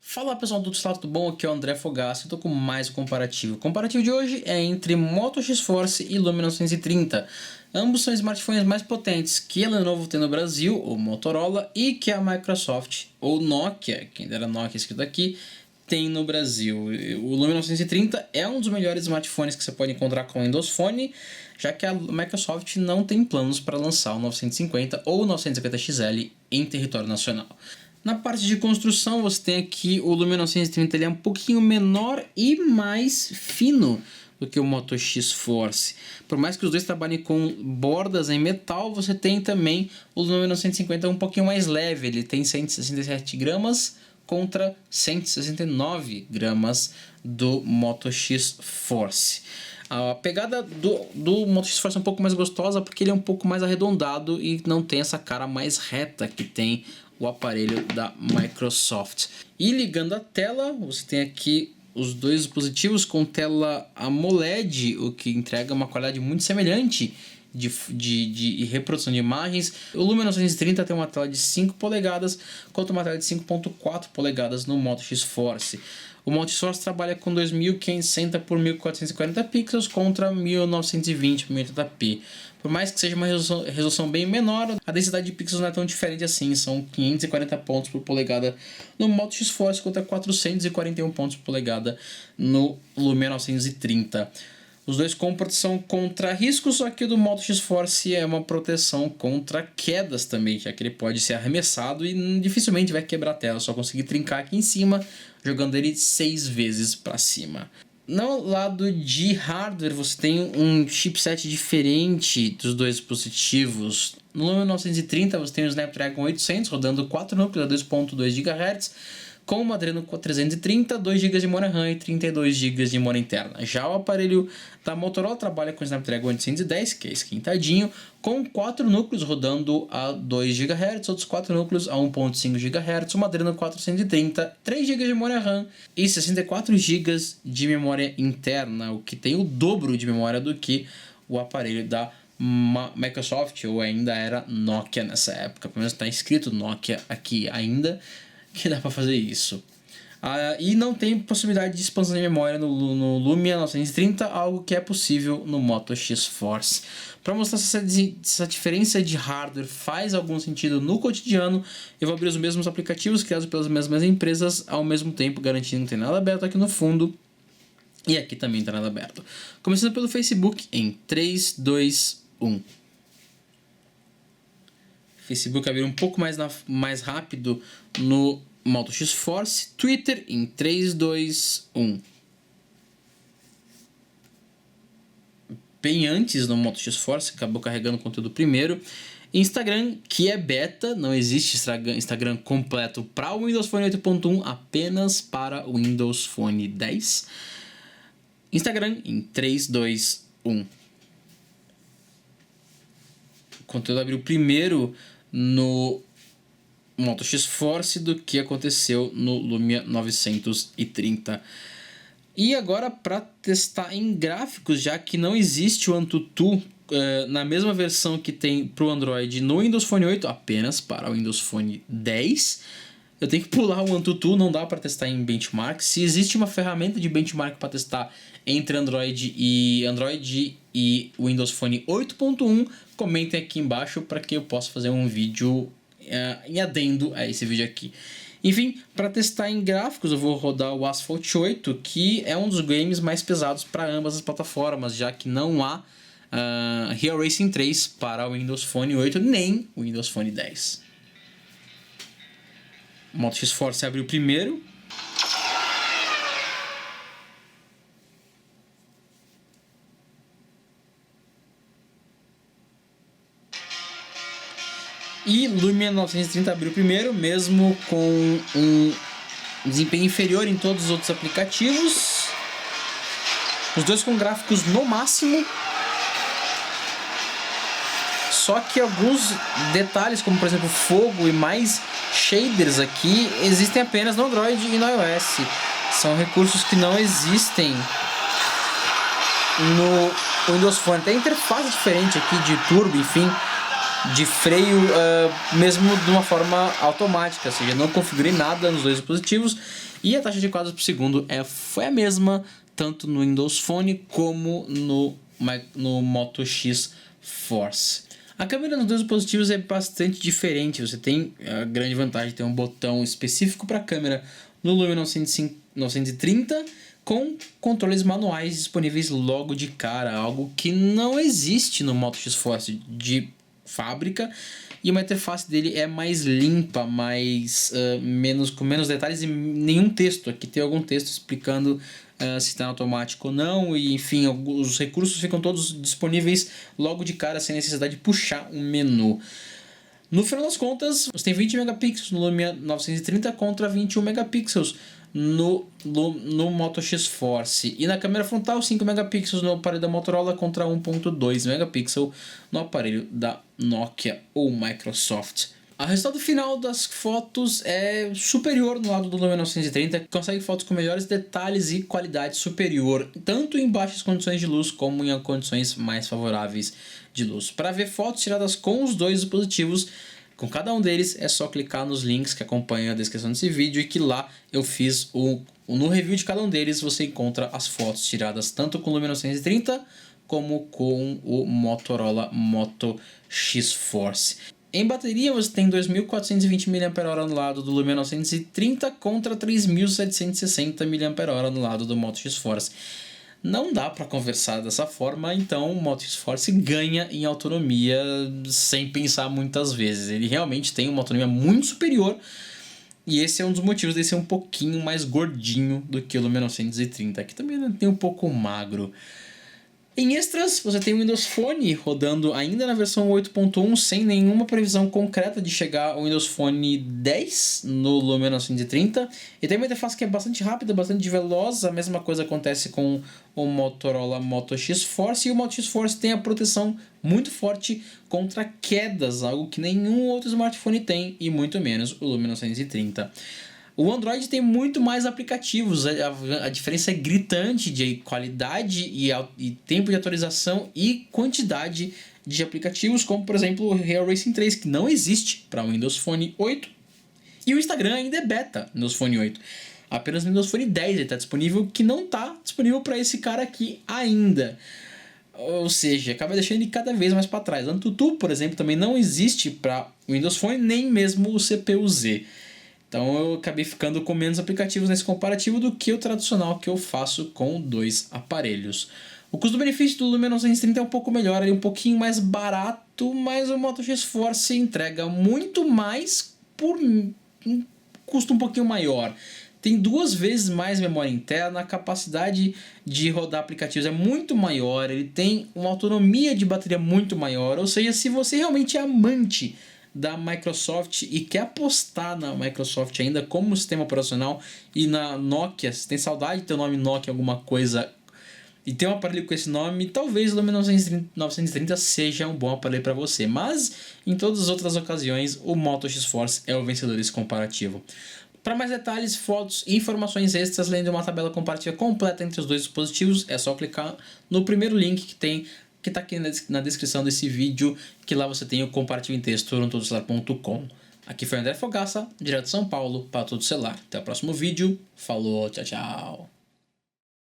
Fala pessoal do Estado, tudo bom? Aqui é o André Fogassi, eu tô com mais um comparativo. O comparativo de hoje é entre Moto X-Force e Lumia 930. Ambos são smartphones mais potentes que a Lenovo tem no Brasil, ou Motorola, e que a Microsoft, ou Nokia, quem dera Nokia escrito aqui, tem no Brasil. O Lumia 930 é um dos melhores smartphones que você pode encontrar com o Windows Phone, já que a Microsoft não tem planos para lançar o 950 ou o 950 XL em território nacional. Na parte de construção você tem aqui o Lumia 930, ele é um pouquinho menor e mais fino do que o Moto X-Force. Por mais que os dois trabalhem com bordas em metal, você tem também o Lumia 950 um pouquinho mais leve, ele tem 167 gramas contra 169 gramas do Moto X-Force. A pegada do Moto X-Force é um pouco mais gostosa porque ele é um pouco mais arredondado e não tem essa cara mais reta que tem o aparelho da Microsoft. E ligando a tela, você tem aqui os dois dispositivos com tela AMOLED, o que entrega uma qualidade muito semelhante de reprodução de imagens. O Lumia 930 tem uma tela de 5 polegadas, quanto uma tela de 5.4 polegadas no Moto X-Force. O Moto X-Force trabalha com 2560 por 1440 pixels contra 1920 por 1080p. Por mais que seja uma resolução bem menor, a densidade de pixels não é tão diferente assim, são 540 pontos por polegada no Moto X-Force contra 441 pontos por polegada no Lumia 930. Os dois com proteção contra riscos, só que o do Moto X-Force é uma proteção contra quedas também, já que ele pode ser arremessado e dificilmente vai quebrar a tela, só conseguir trincar aqui em cima, jogando ele 6 vezes para cima. No lado de hardware você tem um chipset diferente dos dois dispositivos. No Lumia 930 você tem o Snapdragon 800 rodando 4 núcleos a 2.2 GHz, com uma Adreno 330, 2 GB de memória RAM e 32 GB de memória interna. Já o aparelho da Motorola trabalha com o Snapdragon 810, que é esquentadinho, com 4 núcleos rodando a 2 GHz, outros 4 núcleos a 1.5 GHz, uma Adreno 430, 3 GB de memória RAM e 64 GB de memória interna, o que tem o dobro de memória do que o aparelho da Microsoft, ou ainda era Nokia nessa época, pelo menos está escrito Nokia aqui ainda, que dá para fazer isso. E não tem possibilidade de expansão de memória no Lumia 930, algo que é possível no Moto X-Force. Para mostrar se essa diferença de hardware faz algum sentido no cotidiano, eu vou abrir os mesmos aplicativos criados pelas mesmas empresas, ao mesmo tempo garantindo que não tem nada aberto aqui no fundo. E aqui também não tem nada aberto. Começando pelo Facebook em 3, 2, 1. Facebook abriu um pouco mais rápido no Moto X-Force. Twitter em 3, 2, 1. Bem antes no Moto X-Force, acabou carregando o conteúdo primeiro. Instagram, que é beta, não existe Instagram completo para o Windows Phone 8.1, apenas para o Windows Phone 10. Instagram em 3, 2, 1. O conteúdo abriu primeiro no Moto X-Force do que aconteceu no Lumia 930. E agora para testar em gráficos, já que não existe o AnTuTu na mesma versão que tem para o Android no Windows Phone 8, apenas para o Windows Phone 10, eu tenho que pular o AnTuTu, não dá para testar em benchmark. Se existe uma ferramenta de benchmark para testar entre Android e Windows Phone 8.1, comentem aqui embaixo para que eu possa fazer um vídeo em adendo a esse vídeo aqui. Enfim, para testar em gráficos eu vou rodar o Asphalt 8, que é um dos games mais pesados para ambas as plataformas, já que não há Real Racing 3 para o Windows Phone 8 nem o Windows Phone 10. O Moto X-Force abriu primeiro. E Lumia 930 abriu primeiro, mesmo com um desempenho inferior em todos os outros aplicativos. Os dois com gráficos no máximo. Só que alguns detalhes, como por exemplo fogo e mais shaders aqui, existem apenas no Android e no iOS. São recursos que não existem no Windows Phone. Tem interface diferente aqui de turbo, enfim. de freio mesmo de uma forma automática, ou seja, não configurei nada nos dois dispositivos e a taxa de quadros por segundo foi a mesma tanto no Windows Phone como no Moto X Force. A câmera nos dois dispositivos é bastante diferente, você tem a grande vantagem de ter um botão específico para a câmera no Lumia 930 com controles manuais disponíveis logo de cara, algo que não existe no Moto X Force de fábrica, e uma interface dele é mais limpa, com menos detalhes e nenhum texto. Aqui tem algum texto explicando se está automático ou não, e enfim, os recursos ficam todos disponíveis logo de cara sem necessidade de puxar um menu. No final das contas, você tem 20 megapixels no Lumia 930 contra 21 megapixels no Moto X Force. E na câmera frontal, 5 megapixels no aparelho da Motorola contra 1.2 megapixels no aparelho da Nokia ou Microsoft. O resultado final das fotos é superior no lado do Lumia 930, que consegue fotos com melhores detalhes e qualidade superior, tanto em baixas condições de luz como em condições mais favoráveis de luz. Para ver fotos tiradas com os dois dispositivos, com cada um deles, é só clicar nos links que acompanham a descrição desse vídeo e que lá eu fiz no review de cada um deles você encontra as fotos tiradas tanto com o Lumia 930 como com o Motorola Moto X Force. Em bateria você tem 2.420 mAh no lado do Lumia 930 contra 3.760 mAh no lado do Moto X Force. Não dá para conversar dessa forma, então o Moto X Force ganha em autonomia sem pensar muitas vezes. Ele realmente tem uma autonomia muito superior e esse é um dos motivos de ser um pouquinho mais gordinho do que o Lumia 930, que também tem um pouco magro. Em extras, você tem o Windows Phone rodando ainda na versão 8.1 sem nenhuma previsão concreta de chegar ao Windows Phone 10 no Lumia 930. E tem uma interface que é bastante rápida, bastante veloz. A mesma coisa acontece com o Motorola Moto X Force. E o Moto X Force tem a proteção muito forte contra quedas, algo que nenhum outro smartphone tem, e muito menos o Lumia 930. O Android tem muito mais aplicativos, a diferença é gritante de qualidade e tempo de atualização e quantidade de aplicativos, como por exemplo o Real Racing 3, que não existe para o Windows Phone 8, e o Instagram ainda é beta no Windows Phone 8. Apenas no Windows Phone 10 ele está disponível, que não está disponível para esse cara aqui ainda. Ou seja, acaba deixando ele cada vez mais para trás. O Antutu, por exemplo, também não existe para o Windows Phone, nem mesmo o CPU-Z. Então eu acabei ficando com menos aplicativos nesse comparativo do que o tradicional que eu faço com dois aparelhos. O custo-benefício do Lumia 930 é um pouco melhor, ele é um pouquinho mais barato, mas o Moto X Force entrega muito mais por um custo um pouquinho maior. Tem 2 vezes mais memória interna, a capacidade de rodar aplicativos é muito maior, ele tem uma autonomia de bateria muito maior, ou seja, se você realmente é amante da Microsoft e quer apostar na Microsoft ainda como sistema operacional e na Nokia, se tem saudade de ter o nome Nokia alguma coisa e tem um aparelho com esse nome, talvez o Lumia 930 seja um bom aparelho para você, mas em todas as outras ocasiões o Moto X Force é o vencedor desse comparativo. Para mais detalhes, fotos e informações extras, além de uma tabela comparativa completa entre os dois dispositivos, é só clicar no primeiro link que está aqui na descrição desse vídeo, que lá você tem o comparativo em texto no todocelular.com. Aqui foi o André Fogaça, direto de São Paulo, para Todo Celular. Até o próximo vídeo. Falou, tchau, tchau.